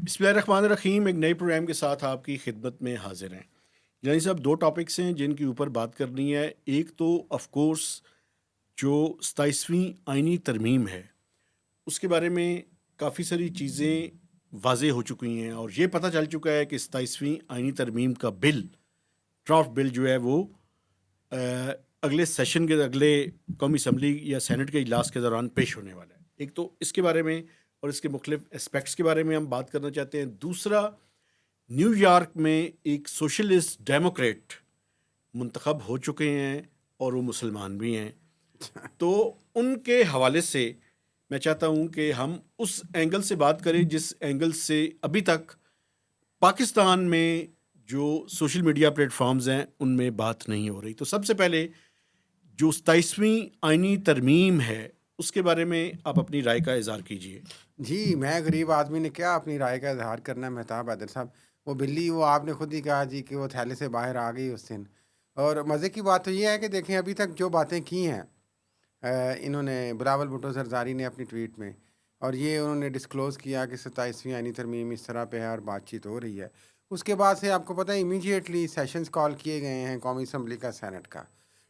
بسم اللہ الرحمن الرحیم. ایک نئے پروگرام کے ساتھ آپ کی خدمت میں حاضر ہیں. یعنی صاحب دو ٹاپکس ہیں جن کے اوپر بات کرنی ہے. ایک تو آف کورس جو 27ویں آئینی ترمیم ہے اس کے بارے میں کافی ساری چیزیں واضح ہو چکی ہیں اور یہ پتہ چل چکا ہے کہ 27ویں آئینی ترمیم کا بل ڈرافٹ بل جو ہے وہ اگلے سیشن کے اگلے قومی اسمبلی یا سینٹ کے اجلاس کے دوران پیش ہونے والا ہے. ایک تو اس کے بارے میں اور اس کے مختلف اسپیکٹس کے بارے میں ہم بات کرنا چاہتے ہیں. دوسرا، نیو یارک میں ایک سوشلسٹ ڈیموکریٹ منتخب ہو چکے ہیں اور وہ مسلمان بھی ہیں. تو ان کے حوالے سے میں چاہتا ہوں کہ ہم اس اینگل سے بات کریں جس اینگل سے ابھی تک پاکستان میں جو سوشل میڈیا پلیٹ فارمز ہیں ان میں بات نہیں ہو رہی. تو سب سے پہلے جو 27ویں آئینی ترمیم ہے اس کے بارے میں آپ اپنی رائے کا اظہار کیجیے. جی، میں غریب آدمی نے کیا اپنی رائے کا اظہار کرنا ہے مہتاب حیدر صاحب. وہ بلی وہ آپ نے خود ہی کہا جی کہ وہ تھیلے سے باہر آ گئی اس دن. اور مزے کی بات تو یہ ہے کہ دیکھیں ابھی تک جو باتیں کی ہیں انہوں نے بلاول بھٹو زرداری نے اپنی ٹویٹ میں، اور یہ انہوں نے ڈسکلوز کیا کہ 27ویں آئینی ترمیم اس طرح پہ ہے اور بات چیت ہو رہی ہے. اس کے بعد سے آپ کو پتہ ہے امیجیٹلی سیشنز کال کیے گئے ہیں قومی اسمبلی کا، سینٹ کا.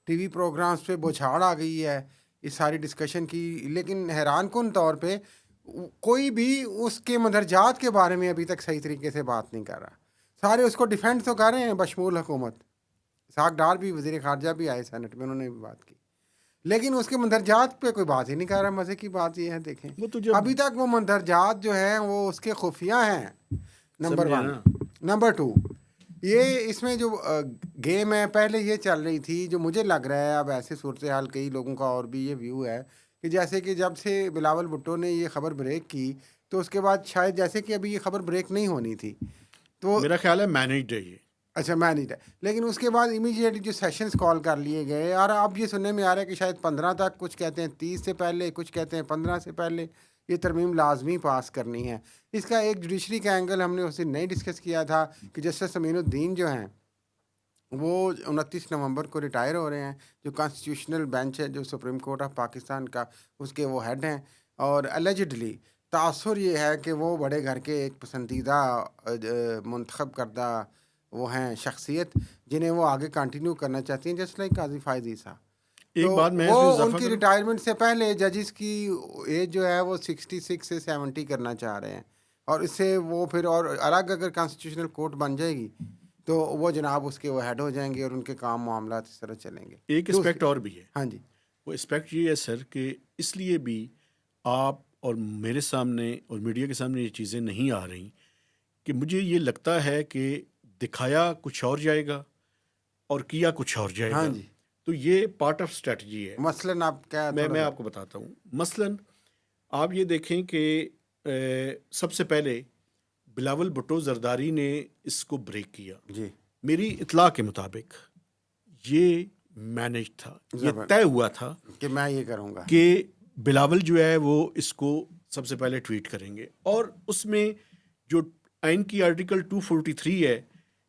ٹی وی پروگرامز پہ بوچھاڑ آ گئی ہے اس ساری ڈسکشن کی. لیکن حیران کن طور پہ کوئی بھی اس کے مندرجات کے بارے میں ابھی تک صحیح طریقے سے بات نہیں کر رہا. سارے اس کو ڈیفینڈ تو کر رہے ہیں بشمول حکومت. اسحاق ڈار بھی وزیر خارجہ بھی آئے سینٹ میں، انہوں نے بھی بات کی، لیکن اس کے مندرجات پہ کوئی بات ہی نہیں کر رہا. مزے کی بات یہ ہے دیکھیں وہ تو جب ابھی تک وہ مندرجات جو ہیں وہ اس کے خفیہ ہیں. نمبر سمجھے 1. نا. نمبر 2، یہ اس میں جو گیم ہے پہلے یہ چل رہی تھی، جو مجھے لگ رہا ہے اب ایسے صورتحال کئی لوگوں کا اور بھی یہ ویو ہے کہ جیسے کہ جب سے بلاول بھٹو نے یہ خبر بریک کی تو اس کے بعد شاید جیسے کہ ابھی یہ خبر بریک نہیں ہونی تھی تو میرا خیال ہے مینیجڈ ہے یہ. اچھا میں نہیں تھا، لیکن اس کے بعد امیجیٹلی جو سیشنز کال کر لیے گئے. اور اب یہ سننے میں آ رہا ہے کہ شاید 15 تک، کچھ کہتے ہیں 30 سے پہلے، کچھ کہتے ہیں 15 سے پہلے یہ ترمیم لازمی پاس کرنی ہے. اس کا ایک جوڈیشری کا اینگل ہم نے اس دن نہیں ڈسکس کیا تھا کہ جسٹس امین الدین جو ہیں وہ 29 نومبر کو ریٹائر ہو رہے ہیں، جو کانسٹیٹیوشنل بینچ ہے جو سپریم کورٹ آف پاکستان کا، اس کے وہ ہیڈ ہیں. اور اللیجڈلی تاثر یہ ہے کہ وہ بڑے گھر کے ایک پسندیدہ منتخب کردہ وہ ہیں شخصیت جنہیں وہ آگے کنٹینیو کرنا چاہتی ہیں، جیسے لائک قاضی فائز عیسیٰ. ایک تو بات میں وہ اضافہ ان کی کروں. ریٹائرمنٹ سے پہلے ججز کی ایج جو ہے وہ 66 سے 70 کرنا چاہ رہے ہیں، اور اس سے وہ پھر اور الگ اگر کانسٹیٹیوشنل کورٹ بن جائے گی تو وہ جناب اس کے وہ ہیڈ ہو جائیں گے اور ان کے کام معاملات اس طرح چلیں گے. ایک اسپیکٹ اور بھی ہے. ہاں جی، وہ اسپیکٹ یہ ہے سر کہ اس لیے بھی آپ اور میرے سامنے اور میڈیا کے سامنے یہ چیزیں نہیں آ رہی کہ مجھے یہ لگتا ہے کہ دکھایا کچھ اور جائے گا اور کیا کچھ اور جائے ہاں گا. جی. تو یہ پارٹ آف اسٹریٹجی ہے. مثلاً آپ کیا میں آپ کو بتاتا ہوں. مثلاً آپ یہ دیکھیں کہ سب سے پہلے بلاول بھٹو زرداری نے اس کو بریک کیا. جی میری اطلاع کے مطابق یہ مینیج تھا، یہ طے ہوا تھا کہ میں یہ کروں گا کہ بلاول جو ہے وہ اس کو سب سے پہلے ٹویٹ کریں گے. اور اس میں جو آئین کی آرٹیکل 243 ہے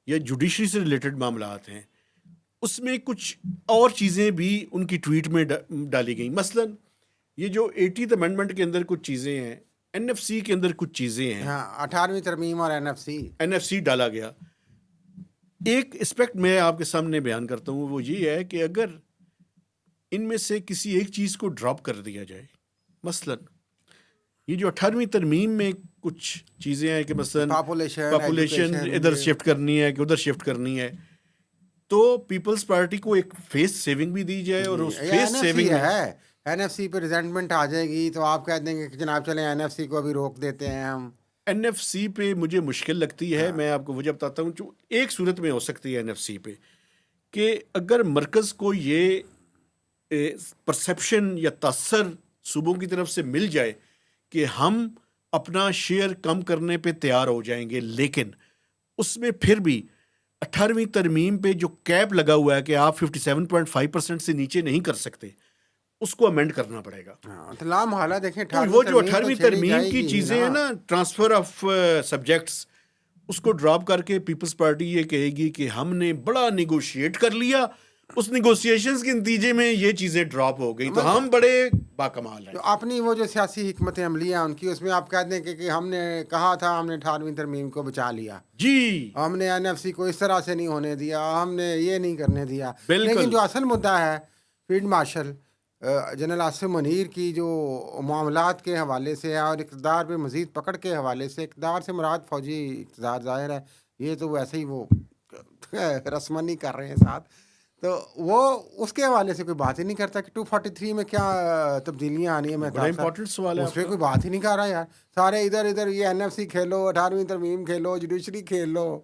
یا جوڈیشری سے ریلیٹڈ معاملات ہیں اس میں کچھ اور چیزیں بھی ان کی ٹویٹ میں ڈالی گئیں. مثلاً یہ جو 80th امینڈمنٹ کے اندر کچھ چیزیں ہیں، این ایف سی کے اندر کچھ چیزیں ہیں، ہاں 18ویں ترمیم اور این ایف سی ڈالا گیا. ایک اسپیکٹ میں آپ کے سامنے بیان کرتا ہوں، وہ یہ ہے کہ اگر ان میں سے کسی ایک چیز کو ڈراپ کر دیا جائے، مثلاً یہ جو 18ویں ترمیم میں کچھ چیزیں ہیں کہ مثلاً پاپولیشن ادھر شفٹ کرنی ہے کہ ادھر شفٹ کرنی ہے، تو پیپلز پارٹی کو ایک فیس سیونگ بھی دی جائے. اور اس فیس سیونگ میں این ایف سی پہ ریزنٹمنٹ آ جائے گی تو آپ کہہ دیں گے کہ جناب چلیں این ایف سی کو ابھی روک دیتے ہیں ہم. این ایف سی پہ مجھے مشکل لگتی ہے. میں آپ کو وجہ بتاتا ہوں. جو ایک صورت میں ہو سکتی ہے این ایف سی پہ کہ اگر مرکز کو یہ پرسیپشن یا تاثر صوبوں کی طرف سے مل جائے کہ ہم اپنا شیئر کم کرنے پہ تیار ہو جائیں گے، لیکن اس میں پھر بھی 18ویں ترمیم پہ جو کیپ لگا ہوا ہے کہ آپ 57.5% سے نیچے نہیں کر سکتے، اس کو امینڈ کرنا پڑے گا. لامحالہ دیکھیں تو وہ جو 18ویں ترمیم کی چیزیں ہیں نا، ٹرانسفر آف سبجیکٹس، اس کو ڈراپ کر کے پیپلز پارٹی یہ کہے گی کہ ہم نے بڑا نیگوشیٹ کر لیا اس نیگوسیشنز کے نتیجے میں یہ چیزیں ڈراپ ہو گئی، تو ہم بڑے باکمال ہیں. تو اپنی وہ جو سیاسی حکمت عملی ہے ان کی، اس میں آپ کہہ دیں کہ ہم نے کہا تھا، ہم نے 18ویں ترمیم کو بچا لیا، جی ہم نے NFC کو اس طرح سے نہیں ہونے دیا، ہم نے یہ نہیں کرنے دیا. بالکل. لیکن جو اصل مدعا ہے field marshal general Asif Munir کی جو معاملات کے حوالے سے اور اقتدار پہ مزید پکڑ کے حوالے سے، اقتدار سے مراد فوجی اقتدار ظاہر ہے، یہ تو ویسے ہی وہ رسمنی کر رہے ہیں ساتھ، تو وہ اس کے حوالے سے کوئی بات ہی نہیں کرتا کہ 243 میں کیا تبدیلیاں آنی ہیں. میں بڑا امپورٹنٹ سوال ہے اس آپ پہ کا. کوئی بات ہی نہیں کر رہا یار. سارے ادھر یہ NFC کھیلو، 18ویں ترمیم کھیلو، جوڈیشری کھیل لو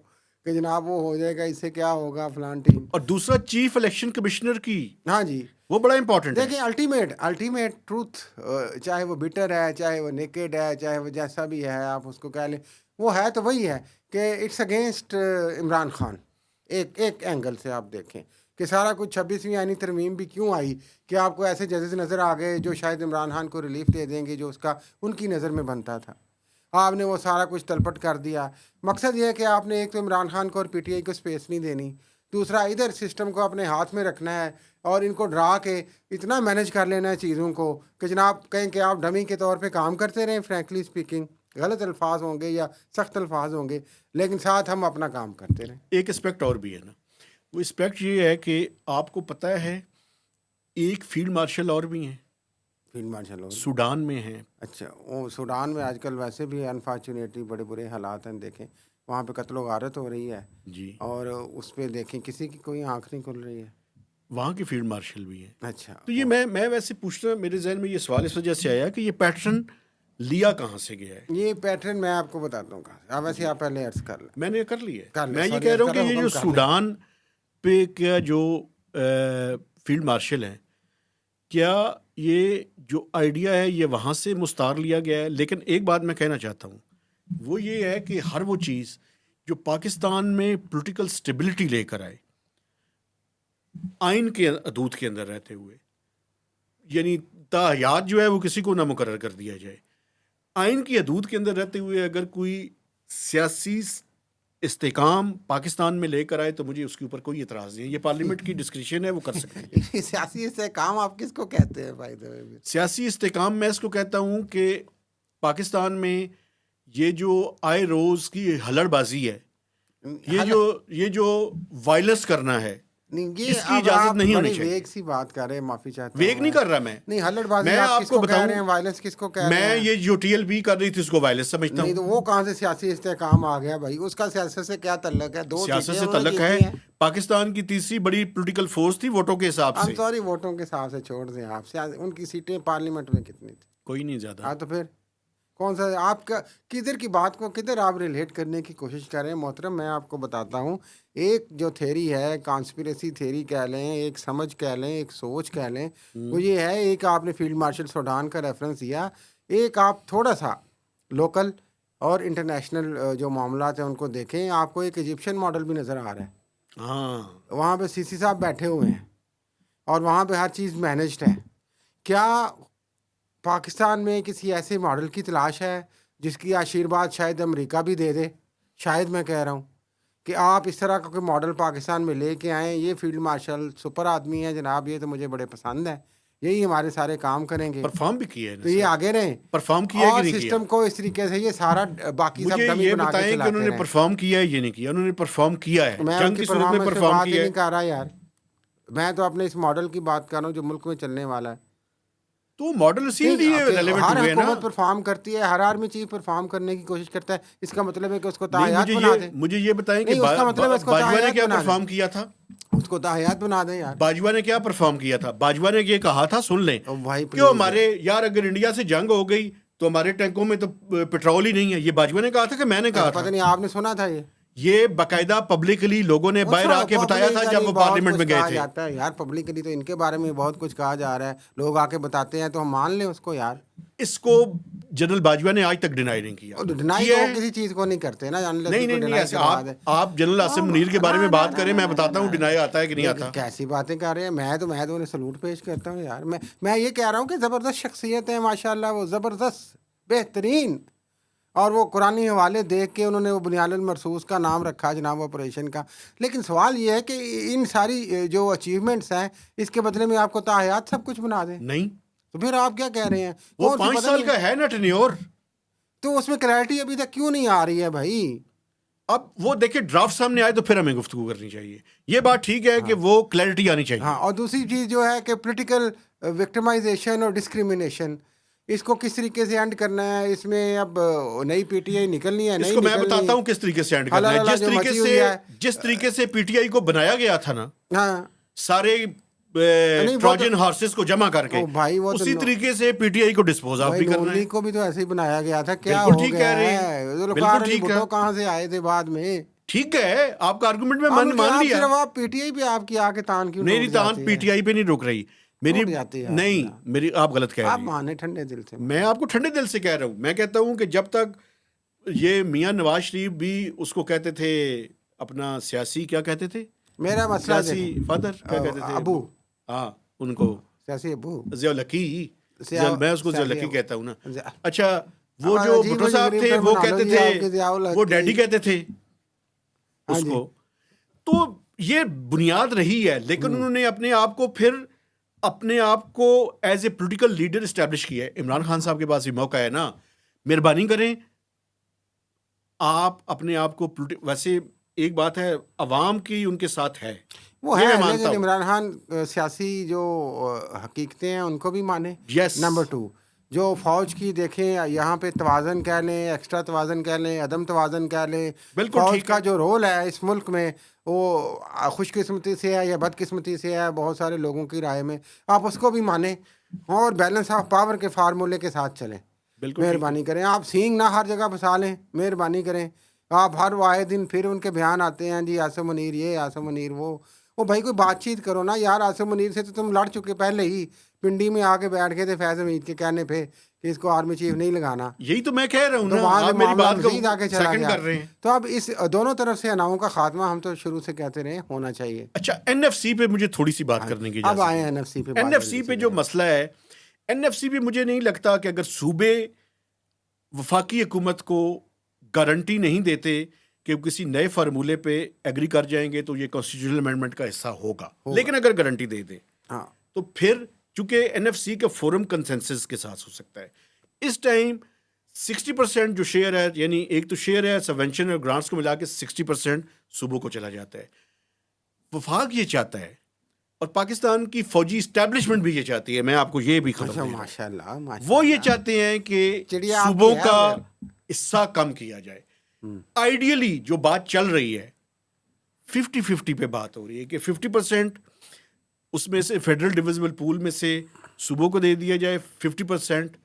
کہ جناب وہ ہو جائے گا، اس سے کیا ہوگا فلان ٹیم. اور دوسرا چیف الیکشن کمشنر کی، ہاں جی، وہ بڑا امپورٹنٹ ہے. دیکھیں الٹیمیٹ ٹروتھ، چاہے وہ بٹر ہے، چاہے وہ نیکڈ ہے، چاہے وہ جیسا بھی ہے آپ اس کو کہہ لیں، وہ ہے تو وہی ہے کہ اٹس اگینسٹ عمران خان. ایک اینگل سے آپ دیکھیں کہ سارا کچھ 26ویں آئینی ترمیم بھی کیوں آئی کہ آپ کو ایسے ججز نظر آ گئے جو شاید عمران خان کو ریلیف دے دیں گے جو اس کا ان کی نظر میں بنتا تھا. آپ نے وہ سارا کچھ تلپٹ کر دیا. مقصد یہ ہے کہ آپ نے ایک تو عمران خان کو اور PTI کو اسپیس نہیں دینی، دوسرا ادھر سسٹم کو اپنے ہاتھ میں رکھنا ہے اور ان کو ڈرا کے اتنا مینج کر لینا ہے چیزوں کو کہ جناب کہیں کہ آپ ڈمی کے طور پہ کام کرتے رہیں. فرینکلی اسپیکنگ غلط الفاظ ہوں گے یا سخت الفاظ ہوں گے، لیکن ساتھ ہم اپنا کام کرتے رہیں. ایک اسپیکٹ اور بھی ہے نا، وہ اسپیکٹ یہ ہے کہ آپ کو پتہ ہے ایک فیلڈ مارشل اور بھی ہیں فیلڈ مارشل ہو. سوڈان میں ہیں. اچھا، وہ سوڈان میں آج کل ویسے بھی انفارچونیٹلی بڑے برے حالات ہیں. دیکھیں وہاں پہ قتل و غارت ہو رہی ہے جی، اور اس پہ دیکھیں کسی کی کوئی آنکھ نہیں کھل رہی ہے. وہاں کے فیلڈ مارشل بھی ہیں. اچھا، تو یہ میں ویسے پوچھنا، میرے ذہن میں یہ سوال اس وجہ سے آیا کہ یہ پیٹرن لیا کہاں سے گیا ہے. یہ پیٹرن میں آپ کو بتاتا ہوں کہاں سے. ویسے آپ پہلے عرض کر لیں. میں نے کر لی ہے. کر لیں، میں یہ sorry، کہہ رہا ہوں کر کہ لیں، یہ جو حکم کر لیں. سوڈان پہ کیا جو فیلڈ مارشل ہیں، کیا یہ جو آئیڈیا ہے یہ وہاں سے مستعار لیا گیا ہے؟ لیکن ایک بات میں کہنا چاہتا ہوں، وہ یہ ہے کہ ہر وہ چیز جو پاکستان میں پولیٹیکل سٹیبلٹی لے کر آئے، آئین کے حدود کے اندر رہتے ہوئے، یعنی تاحیات جو ہے وہ کسی کو نہ مقرر کر دیا جائے، آئین کی حدود کے اندر رہتے ہوئے اگر کوئی سیاسی استحکام پاکستان میں لے کر آئے تو مجھے اس کے اوپر کوئی اعتراض نہیں ہے. یہ پارلیمنٹ کی ڈسکریشن ہے، وہ کر سکتے ہیں. سیاسی استحکام آپ کس کو کہتے ہیں بھائی؟ سیاسی استحکام میں اس کو کہتا ہوں کہ پاکستان میں یہ جو آئے روز کی ہلڑ بازی ہے، یہ جو وائلنس کرنا ہے، اس کی اجازت نہیں ہونی چاہیے. ویک سی بات کر رہے ہیں، معافی چاہتا ہوں. ویک نہیں کر رہا میں. نہیں، ہلڑ بازی میں آپ آپ کس کو کو کہہ بتاؤں، رہے ہیں؟ وائلنس کس کو کہہ رہے ہیں؟ میں یہ جو TLP کر رہی تھی اس کو وائلنس سمجھتا نہیں ہوں. تو وہ کہاں سے سیاسی استحکام آ گیا بھائی؟ اس کا سیاست سے کیا تعلق ہے؟ دو سیاست چیزیں سے انہوں نے تعلق ہے. جیتی ہیں. پاکستان کی تیسری بڑی پولیٹیکل فورس تھی ووٹوں کے حساب سے. سوری، ووٹوں کے حساب سے چھوڑ دیں آپ. ان کی سیٹیں پارلیمنٹ میں کتنی تھی؟ کوئی نہیں زیادہ. ہاں تو پھر کون سا آپ کا کدھر کی بات کو کدھر آپ ریلیٹ کرنے کی کوشش کر رہے ہیں محترم؟ میں آپ کو بتاتا ہوں، ایک جو تھیری ہے، کانسپریسی تھیری کہہ لیں، ایک سمجھ کہہ لیں، ایک سوچ کہہ لیں، وہ یہ ہے. ایک آپ نے فیلڈ مارشل سوڈان کا ریفرنس دیا، ایک آپ تھوڑا سا لوکل اور انٹرنیشنل جو معاملات ہیں ان کو دیکھیں. آپ کو ایک ایجپشن ماڈل بھی نظر آ رہا ہے. ہاں، وہاں پہ CC صاحب بیٹھے ہوئے ہیں اور وہاں پہ ہر چیز مینجڈ ہے. کیا پاکستان میں کسی ایسے ماڈل کی تلاش ہے جس کی آشیرواد شاید امریکہ بھی دے دے؟ شاید میں کہہ رہا ہوں کہ آپ اس طرح کا کوئی ماڈل پاکستان میں لے کے آئیں. یہ فیلڈ مارشل سپر آدمی ہے جناب، یہ تو مجھے بڑے پسند ہے، یہی ہمارے سارے کام کریں گے، پرفارم بھی کیا ہے تو یہ آگے رہیں. پرفارم کیا ہے کہ اور نہیں کیا؟ سسٹم کو اس طریقے سے یہ سارا باقی سب مجھے ڈمی یہ بنا کے بتائیں کہ انہوں چلاتے نے رہیں. پرفارم کیا ہے یہ نہیں کیا؟ انہوں نے پرفارم کیا ہے، میں ان جنگ کی کی صورت میں پرفارمنس پہ پرفارم بات ہی کیا نہیں ہے. کر رہا یار. میں تو اپنے اس ماڈل کی بات کر رہا ہوں جو ملک میں چلنے والا ہے. تو ماڈل اسی لیے ریلیونٹ ہر ہوئے نا. حکومت پرفارم کرتی ہے، ہر آرمی چیف پرفارم کرنے کی کوشش کرتا ہے. اس کا مطلب ہے کہ اس کو نہیں، تاحیات بنا دیں. مجھے یہ بتائیں کہ نہیں، اس کا مطلب ہے اس کو باجوہ نے تاحیات کیا بنا دیں. پرفارم کیا تھا؟ اس کو تاحیات بنا دیں یار. باجوہ نے کیا پرفارم کیا تھا؟ باجوہ نے یہ کہا تھا، سن لیں، او بھائی کہ پلیز ہمارے یار اگر انڈیا سے جنگ ہو گئی تو ہمارے ٹینکوں میں تو پیٹرول ہی نہیں ہے. یہ باجوہ نے کہا تھا کہ میں نے کہا پتہ تھا؟ نہیں آپ نے سنا تھا یہ باقاعدہ پبلکلی لوگوں نے باہر آ کے بتایا تھا جب وہ پارلیمنٹ میں گئے تھے. جاتا ہے یار پبلکلی، تو ان کے بارے میں بہت کچھ کہا جا رہا ہے. لوگ آ کے بتاتے ہیں تو ہم مان لیں اس کو یار. اس کو جنرل باجوہ نے آج تک ڈینائی نہیں کیا. ڈینائی تو کسی چیز کو نہیں کرتے نا. نہیں ایسے آپ جنرل آصم منیر کے بارے میں بات کریں، میں بتاتا ہوں ڈینائی آتا ہے کہ نہیں آتا. کیسی باتیں کر رہے ہیں. میں تو انہیں سلوٹ پیش کرتا ہوں یار. میں یہ کہہ رہا ہوں کہ زبردست شخصیت ہے ماشاء اللہ، وہ زبردست بہترین. اور وہ قرآنی حوالے دیکھ کے انہوں نے وہ بنیاد المرصوص کا نام رکھا جناب آپریشن کا. لیکن سوال یہ ہے کہ ان ساری جو اچیومنٹس ہیں اس کے بدلے میں آپ کو تاحیات سب کچھ بنا دیں, نہیں, تو پھر آپ کیا کہہ رہے ہیں؟ وہ کون سی 5 پتہ سال نہیں, کا ہے نا ٹینیور. تو اس میں کلیئرٹی ابھی تک کیوں نہیں آ رہی ہے بھائی؟ اب وہ دیکھیں ڈرافٹ سامنے آئے تو پھر ہمیں گفتگو کرنی چاہیے. یہ بات ٹھیک ہے کہ وہ کلیئرٹی آنی چاہیے. ہاں, اور دوسری چیز جو ہے کہ پولیٹیکل وکٹمائزیشن اور ڈسکریمنیشن, اس کو کس طریقے سے اینڈ کرنا ہے. اس میں اب نئی پی ٹی آئی نکلنی ہے, اس نہیں کو میں نکلنی, بتاتا ہوں کس طریقے سے اینڈ کرنا ہے. اللہ جو مچی ہوئی ہے. جس طریقے سے پی ٹی آئی کو بنایا گیا تھا نا, ہاں سارے نہیں, وہ ٹراجن ہارسز کو جمع کر کے, او بھائی وہ تو اسی طریقے سے پی ٹی آئی کو ڈسپوز آف بھائی بھی کرنا نون ہے. لیگ کو بھی تو ایسے ہی بنایا گیا تھا. کیا بالکل ہو ٹھیک گیا کہہ رہے ہیں, ہے؟ بالکل علی ٹھیک ہے, بھٹو کہاں سے آئے تھے بعد میں؟ ٹھیک ہے, آپ کا آرگومنٹ میں آپ مان لیا. صرف آپ پی ٹی آئی پہ آپ کی آ کے تان کیوں میری ٹوٹ تان جاتی پی ہے؟ ٹی آئی پہ نہیں رک رہی میری, ٹوٹ جاتی ہے نہیں میری, آپ غلط کہہ آپ رہی ہیں. مانے ٹھنڈے دل سے. میں آپ کو ٹھنڈے دل سے کہہ رہا ہوں. میں کہتا ہوں کہ جب تک یہ میاں نواز شریف بھی اس کو کہتے تھے اپنا سیاسی, کیا کہتے تھے, میرا مسئلہ سیاسی فادر, کیا کہتے تھے, ابو, ہاں ان کو سیاسی ابو, ضیاء الحقی, میں اس کو ضیاء الحقی کہتا ہوں نا. اچھا, وہ جو عجیب بھٹو و صاحب غریب تھے ٹرم وہ بنا لو کہتے جی آپ کے تھے, ضیاء الحق وہ کی. ڈیڈی کہتے تھے ہاں اس جی, کو. تو یہ بنیاد رہی ہے, لیکن انہوں نے اپنے آپ کو پھر اپنے آپ کو as a political leader establish کیا ہے. عمران خان صاحب کے پاس بھی موقع ہے نا, مہربانی کریں آپ اپنے آپ کو ویسے ایک بات ہے, عوام کی ان کے ساتھ ہے, وہ یہ ہے, میں مانتا لیکن ہوں. عمران خان سیاسی جو حقیقتیں ہیں ان کو بھی مانے. یس, نمبر 2, جو فوج کی دیکھیں یہاں پہ توازن کہہ لیں, ایکسٹرا توازن کہہ لیں, عدم توازن کہہ لیں, بالکل فوج ٹھیک کا ہے. جو رول ہے اس ملک میں وہ خوش قسمتی سے ہے یا بد قسمتی سے ہے بہت سارے لوگوں کی رائے میں, آپ اس کو بھی مانیں اور بیلنس آف پاور کے فارمولے کے ساتھ چلیں. بالکل ٹھیک ہے. مہربانی کریں, آپ سینگ نہ ہر جگہ پھنسا لیں, مہربانی کریں. آپ ہر واحد دن پھر ان کے بیان آتے ہیں, جی عاصم منیر یہ, عاصم منیر وہ بھائی کوئی بات چیت کرو نا یار. عاصم منیر سے تو تم لڑ چکے پہلے ہی, پنڈی میں آ کے بیٹھ گئے تھے فیض حمید کے کہنے پہ کہ اس کو آرمی چیف نہیں لگانا, یہی تو میں کہہ رہا ہوں تو نا, وہاں سے آپ میری معاملہ بات کو مزید آگے چلا سیکنڈ گیا. کر رہے ہیں. تو اب اس دونوں طرف سے اناؤں کا خاتمہ ہم تو شروع سے کہتے رہے ہونا چاہیے. اچھا, این ایف سی پہ مجھے تھوڑی سی بات کرنے کی اب اجازت آئے ہے. این ایف سی پہ, این ایف سی پہ جو مسئلہ ہے, این ایف سی پہ مجھے نہیں لگتا کہ اگر صوبے وفاقی حکومت کو گارنٹی نہیں دیتے کہ وہ کسی نئے فارمولے پہ ایگری کر جائیں گے تو یہ کانسٹیٹیوشنل امینڈمنٹ کا حصہ ہوگا. لیکن اگر گارنٹی دے دے تو پھر چونکہ این ایف سی کا فورم کنسنسس کے ساتھ ہو سکتا ہے. اس ٹائم 60% جو شیئر ہے, یعنی ایک تو شیئر ہے سبونشن اور گرانٹس کو ملا کے 60% صوبوں کو چلا جاتا ہے. وفاق یہ چاہتا ہے اور پاکستان کی فوجی اسٹیبلشمنٹ بھی یہ چاہتی ہے, میں آپ کو یہ بھی خبر دے رہا ہوں, ماشاء اللہ وہ یہ چاہتے ہیں کہ چڑیا آپ کی صوبوں ہے کا ادھر. حصہ کم کیا جائے. آئیڈیلی جو بات چل رہی ہے 50-50 پہ بات ہو رہی ہے کہ 50% اس میں سے فیڈرل ڈویزبل پول میں سے صوبوں کو دے دیا جائے, 50%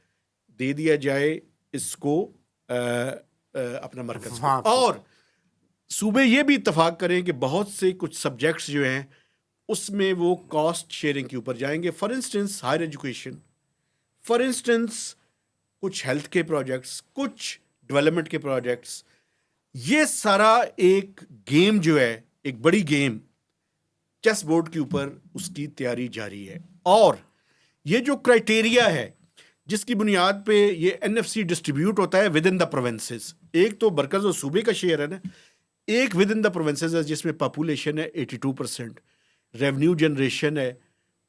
دے دیا جائے اس کو اپنا مرکز کو, اور صوبے یہ بھی اتفاق کریں کہ بہت سے کچھ سبجیکٹس جو ہیں اس میں وہ کاسٹ شیئرنگ کے اوپر جائیں گے. For instance higher education, for instance کچھ ہیلتھ کے پروجیکٹس, کچھ ڈیولپمنٹ کے پروجیکٹس. یہ سارا ایک گیم جو ہے, ایک بڑی گیم چیس بورڈ کے اوپر اس کی تیاری جاری ہے. اور یہ جو کرائٹیریا ہے جس کی بنیاد پہ یہ این ایف سی ڈسٹریبیوٹ ہوتا ہے ود ان دا پروونسز, ایک تو مرکز اور صوبے کا شیئر ہے نا, ایک ود ان دا پروونسز ہے جس میں پاپولیشن ہے 82%, ریونیو جنریشن ہے,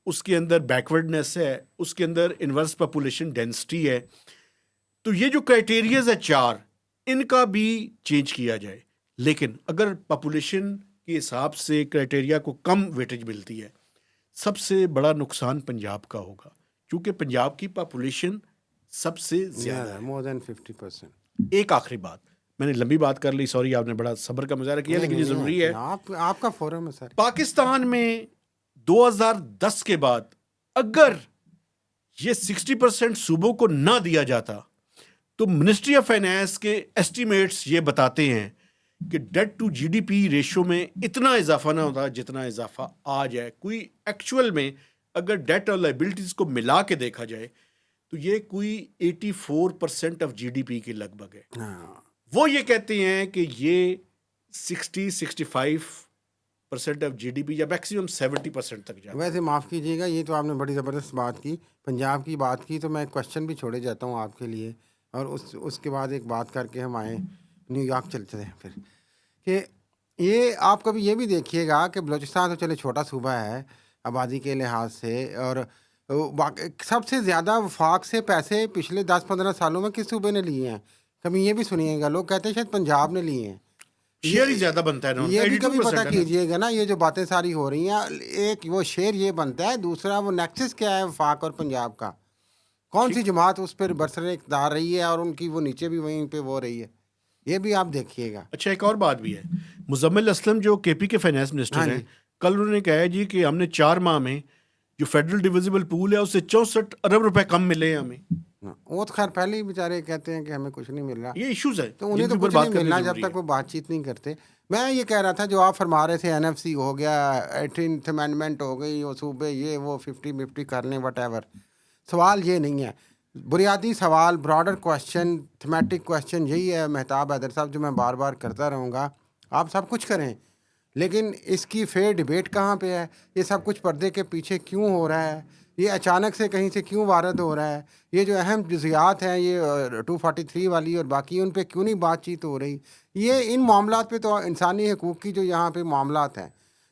اس کے اندر بیکورڈنیس ہے, اس کے اندر انورس پاپولیشن ڈینسٹی ہے. تو یہ جو کرائٹیریاز ہے 4, ان کا بھی چینج کیا جائے. لیکن اگر پاپولیشن کے حساب سے کرائٹیریا کو کم ویٹیج ملتی ہے, سب سے بڑا نقصان پنجاب کا ہوگا, کیونکہ پنجاب کی پاپولیشن سب سے زیادہ ہے, مور دین 50%. ایک آخری بات, میں نے لمبی بات کر لی, سوری, آپ نے بڑا صبر کا مظاہرہ کیا, لیکن یہ ضروری ہے. آپ کا فورم ہے سر. پاکستان میں 2010 کے بعد اگر یہ 60% صوبوں کو نہ دیا جاتا تو منسٹری آف فائنانس کے ایسٹیمیٹس یہ بتاتے ہیں کہ debt to G D P ratio میں اتنا اضافہ نہ ہوتا جتنا اضافہ آج ہے. کوئی ایکچوئل میں اگر ڈیٹ اور لائبلٹیز کو ملا کے دیکھا جائے تو یہ کوئی 84% آف جی ڈی پی کے لگ بھگ ہے. وہ یہ کہتے ہیں کہ یہ 60-65% آف جی ڈی پی یا میکسیمم 70% تک جائے. ویسے معاف کیجیے گا, یہ تو آپ نے بڑی زبردست بات کی, پنجاب کی بات کی, تو میں کوشچن بھی چھوڑے جاتا ہوں آپ کے لیے اور اس کے بعد ایک بات کر کے ہم آئے نیو یارک چلتے ہیں پھر کہ یہ آپ کبھی یہ بھی دیکھیے گا کہ بلوچستان تو چلے چھوٹا صوبہ ہے آبادی کے لحاظ سے، اور سب سے زیادہ وفاق سے پیسے پچھلے 10-15 سالوں میں کس صوبے نے لیے ہیں؟ کبھی یہ بھی سنیے گا، لوگ کہتے ہیں شاید پنجاب نے لیے ہیں۔ شیئر ہی زیادہ بنتا ہے نا ان کا، یہ بھی کبھی 82% پتہ ہے نا۔ کیجئے گا نا، یہ جو باتیں ساری ہو رہی ہیں، ایک وہ شیر یہ بنتا ہے، دوسرا وہ نیکسس کیا ہے وفاق اور پنجاب کا، کون سی جماعت اس پہ برسر اقتدار رہی ہے اور ان کی وہ نیچے بھی وہیں پہ وہ رہی ہے، یہ بھی آپ دیکھیے گا۔ اچھا ایک اور بات بھی ہے، مزمل اسلم جو کے پی کے فائنانس منسٹر ہاں ہیں، جی، کل انہوں نے کہا ہے جی کہ ہم نے 4 ماہ میں جو فیڈرل ڈویزیبل پول ہے اس سے 64 ارب روپے کم ملے ہیں ہمیں۔ وہ تو خیر پہلے ہی بیچارے کہتے ہیں کہ ہمیں کچھ نہیں مل رہا، یہ ایشوز ہیں تو انہیں جن کے تو اوپر کچھ نہیں بات کرنی ملنا جب ضروری ہے۔ تک وہ بات چیت نہیں کرتے۔ میں یہ کہہ رہا تھا جو آپ فرما رہے تھے، این ایف سی ہو گیا، 18th امینڈمنٹ ہو گئی، وہ صوبے یہ وہ 50-50 کر لیں وٹ ایور، سوال یہ نہیں ہے، بنیادی سوال براڈر کویشچن تھمیٹک کویشچن یہی ہے مہتاب حیدر صاحب، جو میں بار بار کرتا رہوں گا، آپ سب کچھ کریں لیکن اس کی فیئر ڈیبیٹ کہاں پہ ہے؟ یہ سب کچھ پردے کے پیچھے کیوں ہو رہا ہے؟ یہ اچانک سے کہیں سے کیوں وارد ہو رہا ہے؟ یہ جو اہم جزیات ہیں، یہ 243 والی اور باقی، ان پہ کیوں نہیں بات چیت ہو رہی؟ یہ ان معاملات پہ تو انسانی حقوق کی جو یہاں پہ معاملات ہیں،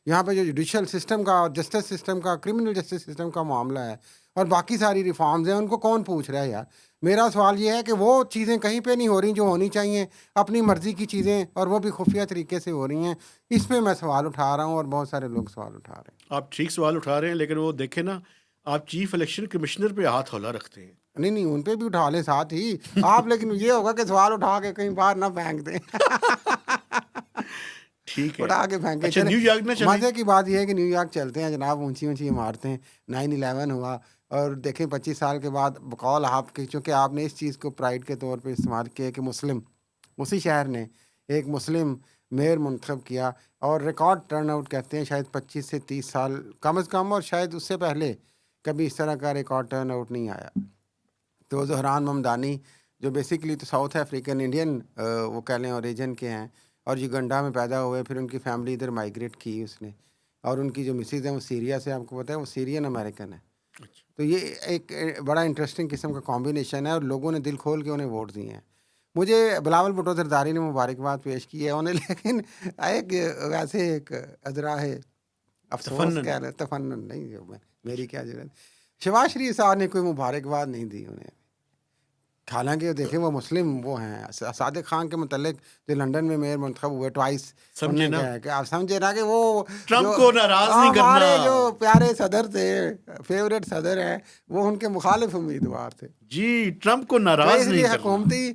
یہاں پہ جو جوڈیشل سسٹم کا، جسٹس سسٹم کا، کرمنل جسٹس سسٹم کا معاملہ ہے اور باقی ساری ریفارمز ہیں، ان کو کون پوچھ رہا ہے یار؟ میرا سوال یہ ہے کہ وہ چیزیں کہیں پہ نہیں ہو رہی جو ہونی چاہیے، اپنی مرضی کی چیزیں، اور وہ بھی خفیہ طریقے سے ہو رہی ہیں۔ اس پہ میں سوال اٹھا رہا ہوں اور بہت سارے لوگ سوال اٹھا رہے ہیں۔ آپ ٹھیک سوال اٹھا رہے ہیں، لیکن وہ دیکھیں نا، آپ چیف الیکشن کمشنر پہ ہاتھ ہلا رکھتے ہیں۔ نہیں ان پہ بھی اٹھا لیں ساتھ ہی آپ، لیکن یہ ہوگا کہ سوال اٹھا کے کہیں باہر نہ پھینک دیں ٹھیک ہے، اٹھا کے پھینکے اچھا چلیں۔ نیو یارک نہ چلیں؟ مزے کی بات یہ ہے کہ نیو یارک چلتے ہیں جناب، اونچی اونچی عمارتیں، 9/11 ہوا، اور دیکھیں 25 سال کے بعد بقول آپ کے، چونکہ آپ نے اس چیز کو پرائڈ کے طور پہ استعمال کیا کہ مسلم، اسی شہر نے ایک مسلم میئر منتخب کیا، اور ریکارڈ ٹرن آؤٹ کہتے ہیں شاید 25 سے 30 سال کم از کم، اور شاید اس سے پہلے کبھی اس طرح کا ریکارڈ ٹرن آؤٹ نہیں آیا۔ تو زہران ممدانی جو بیسیکلی تو ساؤتھ افریقن انڈین وہ کہہ لیں اوریجن کے ہیں، اور یوگنڈا میں پیدا ہوئے، پھر ان کی فیملی ادھر مائیگریٹ کی اس نے، اور ان کی جو مسز ہیں وہ سیریا سے، آپ کو پتہ ہے وہ سیرین امریکن ہے۔ تو یہ ایک بڑا انٹرسٹنگ قسم کا کمبینیشن ہے، اور لوگوں نے دل کھول کے انہیں ووٹ دیے ہیں۔ مجھے بلاول بھٹو زرداری نے مبارکباد پیش کی ہے انہیں، لیکن ایک ویسے ایک ادرا ہے افسوس تفنن۔ کہہ لیں، تفنن نہیں، میری کیا ضرورت، شہباز شریف صاحب نے کوئی مبارکباد نہیں دی انہیں، حالانکہ دیکھیں وہ مسلم وہ ہیں۔ صادق خان کے متعلق جو لنڈن میں میئر منتخب ہوئے ٹوائس، سمجھے انہوں نے نا، کہا کہ آپ سمجھے نا کہ وہ ٹرمپ کو ناراض نہیں کرنا۔ ہمارے جو پیارے صدر تھے، فیوریٹ صدر ہیں، وہ ان کے مخالف امیدوار تھے۔ جی ٹرمپ کو تو ناراض اس نہیں لیے کرنا۔ حکومتی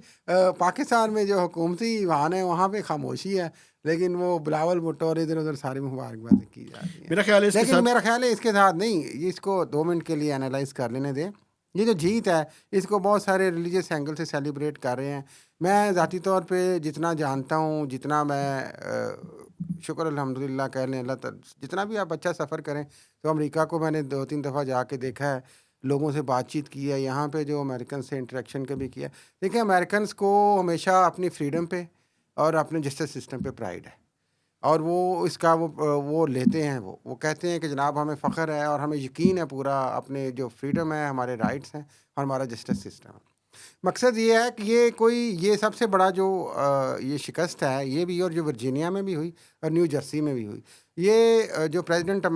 پاکستان میں جو حکومتی ایوان ہے وہاں پہ خاموشی ہے، لیکن وہ بلاول بھٹو اور ادھر ادھر ساری مبارکبادیں کی جا رہی ہیں۔ میرا خیال ہے اس کے لیکن ساتھ میرا خیال ہے اس کے ساتھ نہیں، اس کو 2 منٹ کے لیے انالائز کر لینے دیں۔ یہ جو جیت ہے اس کو بہت سارے ریلیجیس اینگل سے سیلیبریٹ کر رہے ہیں۔ میں ذاتی طور پہ جتنا جانتا ہوں، جتنا میں شکر الحمدللہ کہہ لیں اللہ تعالی، جتنا بھی آپ اچھا سفر کریں، تو امریکہ کو میں نے 2-3 دفعہ جا کے دیکھا ہے، لوگوں سے بات چیت کی ہے، یہاں پہ جو امریکن سے انٹریکشن کا بھی کیا۔ دیکھیں امریکنس کو ہمیشہ اپنی فریڈم پہ اور اپنے جسٹس سسٹم پہ پرائڈ ہے، اور وہ اس کا وہ لیتے ہیں، وہ کہتے ہیں کہ جناب ہمیں فخر ہے اور ہمیں یقین ہے پورا اپنے جو فریڈم ہے، ہمارے رائٹس ہیں اور ہمارا جسٹس سسٹم ہے۔ مقصد یہ ہے کہ یہ سب سے بڑا جو یہ شکست ہے، یہ بھی، اور جو ورجینیا میں بھی ہوئی اور نیو جرسی میں بھی ہوئی، یہ جو پریزیڈنٹ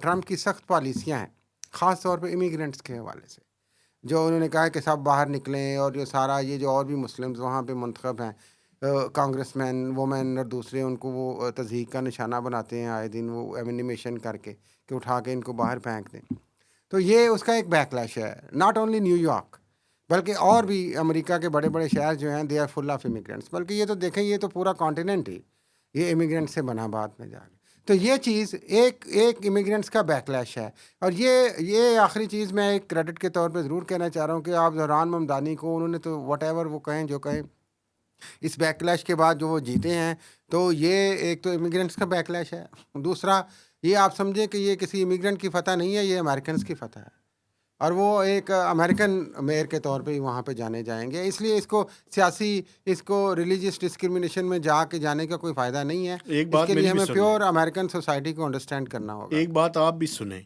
ٹرمپ کی سخت پالیسیاں ہیں، خاص طور پہ امیگرینٹس کے حوالے سے، جو انہوں نے کہا ہے کہ سب باہر نکلیں، اور جو سارا یہ جو اور بھی مسلمز وہاں پہ منتخب ہیں، کانگریس مین وومن اور دوسرے، ان کو وہ تضحیک کا نشانہ بناتے ہیں آئے دن، وہ ایمنیمیشن کر کے کہ اٹھا کے ان کو باہر پھینک دیں۔ تو یہ اس کا ایک بیک لیش ہے، ناٹ اونلی نیو یارک بلکہ اور بھی امریکہ کے بڑے بڑے شہر جو ہیں، they are full of immigrants, بلکہ یہ تو دیکھیں یہ تو پورا کانٹیننٹ ہی یہ امیگرینٹ سے بنا بعد میں جا کے۔ تو یہ چیز ایک امیگرینٹس کا بیک لیش ہے۔ اور یہ آخری چیز میں ایک کریڈٹ کے طور پہ ضرور کہنا چاہ رہا ہوں کہ آپ زہران ممدانی کو، انہوں نے تو وٹ ایور وہ کہیں جو کہیں، اس بیک لیش کے بعد جو وہ جیتے ہیں، تو یہ ایک تو امیگرینٹس کا بیک لیش ہے، دوسرا یہ آپ سمجھیں کہ یہ کسی امیگرینٹ کی فتح نہیں ہے، یہ امریکنس کی فتح ہے، اور وہ ایک امریکن میئر کے طور پہ ہی وہاں پہ جانے جائیں گے۔ اس لیے اس کو سیاسی، اس کو ریلیجیس ڈسکرمنیشن میں جا کے جانے کا کوئی فائدہ نہیں ہے۔ ایک اس بات کے لیے میری بھی ہمیں سن پیور لیں، امریکن سوسائٹی کو انڈرسٹینڈ کرنا ہوگا۔ ایک بات آپ بھی سنیں،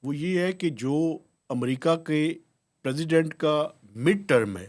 وہ یہ ہے کہ جو امریکہ کے پریزیڈنٹ کا مڈ ٹرم ہے،